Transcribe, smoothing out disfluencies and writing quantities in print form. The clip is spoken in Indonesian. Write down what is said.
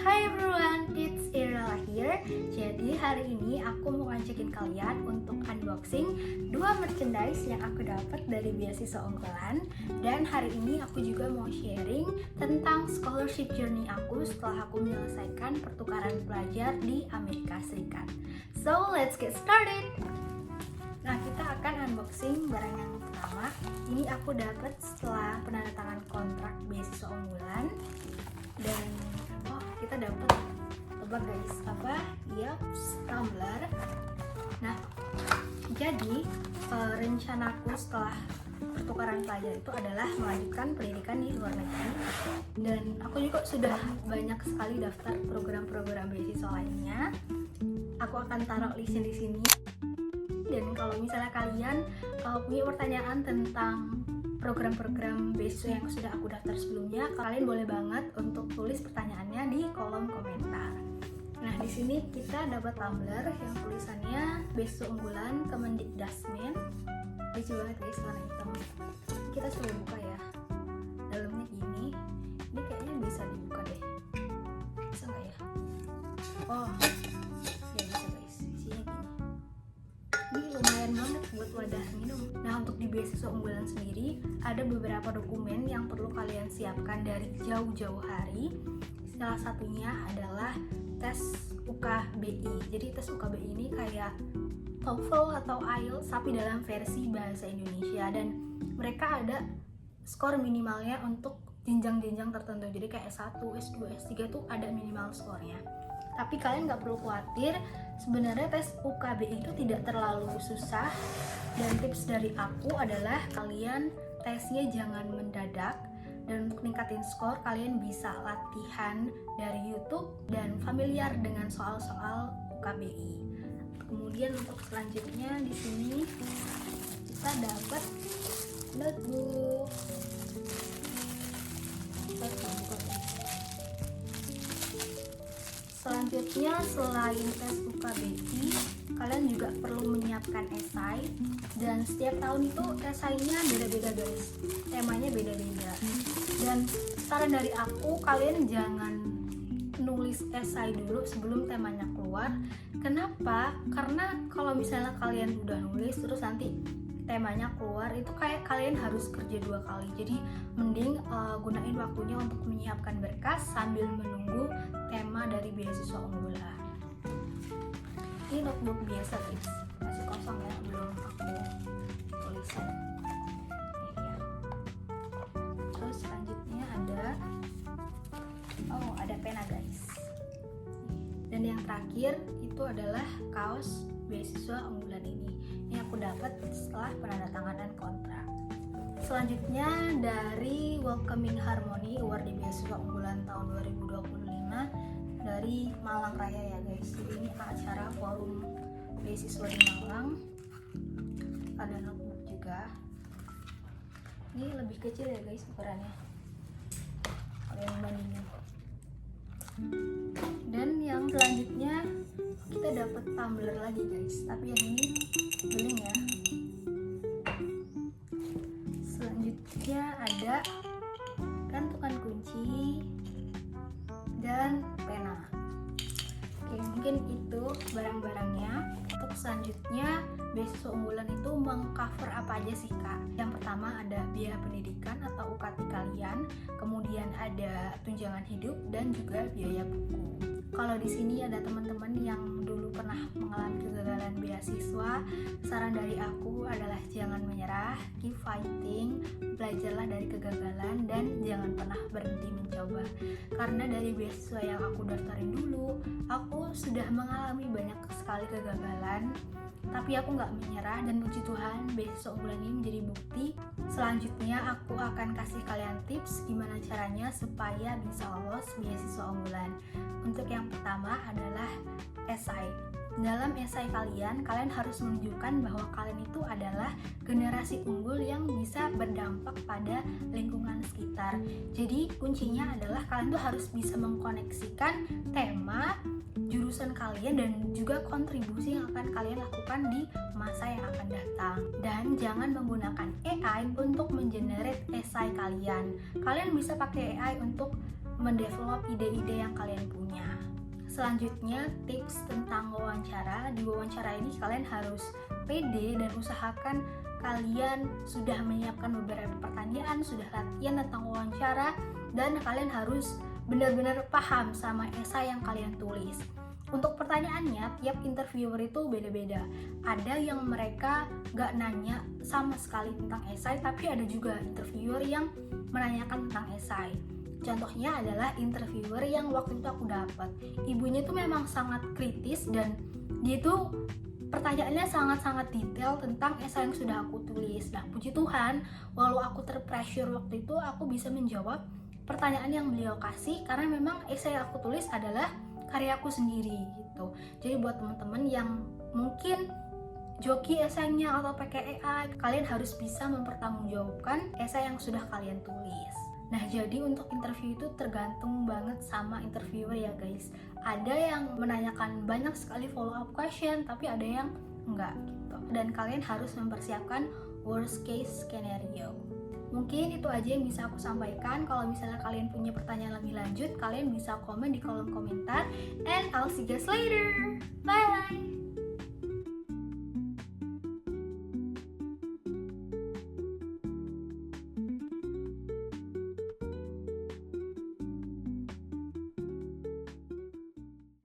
Hai everyone, it's Ira here. Jadi hari ini aku mau ngajakin kalian untuk unboxing 2 merchandise yang aku dapat dari beasiswa unggulan. Dan hari ini aku juga mau sharing tentang scholarship journey aku setelah aku menyelesaikan pertukaran pelajar di Amerika Serikat. So let's get started. Nah, kita akan unboxing barang yang pertama. Ini aku dapat setelah penandatangan kontrak beasiswa unggulan. Dan kita dapat guys, tumbler. Nah, jadi rencanaku setelah pertukaran pelajar itu adalah melanjutkan pendidikan di luar negeri, dan aku juga sudah banyak sekali daftar program-program beasiswa lainnya. Aku akan taruh listnya di sini. Dan kalau misalnya kalian punya pertanyaan tentang program-program beasiswa yang sudah aku daftar sebelumnya, kalian boleh banget untuk tulis pertanyaannya di kolom komentar. Nah, di sini kita dapat tumbler yang tulisannya beasiswa unggulan Kemendikdasmen. Lucu banget guys, warna hitam. Kita coba buka ya. Dalamnya gini. Ini kayaknya bisa dibuka deh. Bisa nggak ya? Oh, ya bisa guys. Isinya gini. Ini lumayan banget buat wadah minum. Nah, untuk di beasiswa unggulan sendiri ada beberapa dokumen yang perlu kalian siapkan dari jauh-jauh hari. Salah satunya adalah tes UKBI. Jadi tes UKBI ini kayak TOEFL atau IELTS tapi dalam versi bahasa Indonesia, dan mereka ada skor minimalnya untuk jenjang-jenjang tertentu. Jadi kayak S1, S2, S3 tuh ada minimal skornya. Tapi kalian nggak perlu khawatir, sebenarnya tes UKBI itu tidak terlalu susah. Dan tips dari aku adalah kalian tesnya jangan mendadak, dan untuk ningkatin skor kalian bisa latihan dari YouTube dan familiar dengan soal-soal UKBI. Kemudian untuk selanjutnya di sini kita dapat notebook. Selanjutnya, selain tes UKBI, kalian juga perlu menyiapkan esai, dan setiap tahun itu esainya beda-beda guys, temanya beda-beda. Dan saran dari aku, kalian jangan nulis esai dulu sebelum temanya keluar. Kenapa? Karena kalau misalnya kalian udah nulis terus nanti temanya keluar, itu kayak kalian harus kerja 2 kali. Jadi mending gunain waktunya untuk menyiapkan berkas sambil menunggu tema dari beasiswa unggulan. Ini notebook biasa guys, masih kosong ya, belum aku tulisan. Ya. Terus selanjutnya ada pena guys. Dan yang terakhir itu adalah kaos beasiswa unggulan ini. Ini aku dapat setelah penandatanganan kontrak. Selanjutnya dari Welcoming Harmony Award di beasiswa unggulan tahun 2025 dari Malang Raya ya guys. Jadi ini acara forum beasiswa di Malang. Ada notebook juga. Ini lebih kecil ya guys ukurannya. Kalian bandingin. Dan yang selanjutnya kita dapat tumbler lagi guys, tapi yang ini beling ya. Selanjutnya ada gantungan kunci dan pena. Oke, mungkin itu barang-barangnya. Untuk selanjutnya, beasiswa unggulan itu mengcover apa aja sih kak? Yang pertama ada biaya pendidikan atau UKT kalian, kemudian ada tunjangan hidup dan juga biaya buku. Kalau di sini ada teman-teman yang dulu pernah mengalami kegagalan beasiswa, saran dari aku adalah jangan menyerah, keep fighting, belajarlah dari kegagalan dan jangan pernah berhenti mencoba. Karena dari beasiswa yang aku daftarin dulu, aku sudah mengalami banyak sekali kegagalan, tapi aku nggak menyerah, dan puji Tuhan beasiswa unggulan ini menjadi bukti. Selanjutnya aku akan kasih kalian tips gimana caranya supaya bisa lolos beasiswa unggulan. Untuk yang pertama adalah esai. Dalam esai kalian harus menunjukkan bahwa kalian itu adalah generasi unggul yang bisa berdampak pada lingkungan sekitar. Jadi kuncinya adalah kalian tuh harus bisa mengkoneksikan tema, jurusan kalian, dan juga kontribusi yang akan kalian lakukan di masa yang akan datang. Dan jangan menggunakan AI untuk mengenerate esai kalian. Kalian bisa pakai AI untuk mendevelop ide-ide yang kalian punya. Selanjutnya, tips tentang wawancara. Di wawancara ini kalian harus pede dan usahakan kalian sudah menyiapkan beberapa pertanyaan, sudah latihan tentang wawancara, dan kalian harus benar-benar paham sama esai yang kalian tulis. Untuk pertanyaannya, tiap interviewer itu beda-beda. Ada yang mereka gak nanya sama sekali tentang esai, tapi ada juga interviewer yang menanyakan tentang esai. Contohnya adalah interviewer yang waktu itu aku dapat. Ibunya itu memang sangat kritis dan dia itu pertanyaannya sangat-sangat detail tentang esai yang sudah aku tulis. Nah, puji Tuhan, walau aku terpressure waktu itu, aku bisa menjawab pertanyaan yang beliau kasih karena memang esai yang aku tulis adalah karyaku sendiri gitu. Jadi buat teman-teman yang mungkin joki esainya atau pakai AI, kalian harus bisa mempertanggungjawabkan esai yang sudah kalian tulis. Nah, jadi untuk interview itu tergantung banget sama interviewer ya guys. Ada yang menanyakan banyak sekali follow up question, tapi ada yang enggak gitu. Dan kalian harus mempersiapkan worst case scenario. Mungkin itu aja yang bisa aku sampaikan. Kalau misalnya kalian punya pertanyaan lebih lanjut, kalian bisa komen di kolom komentar. And I'll see you guys later. Bye!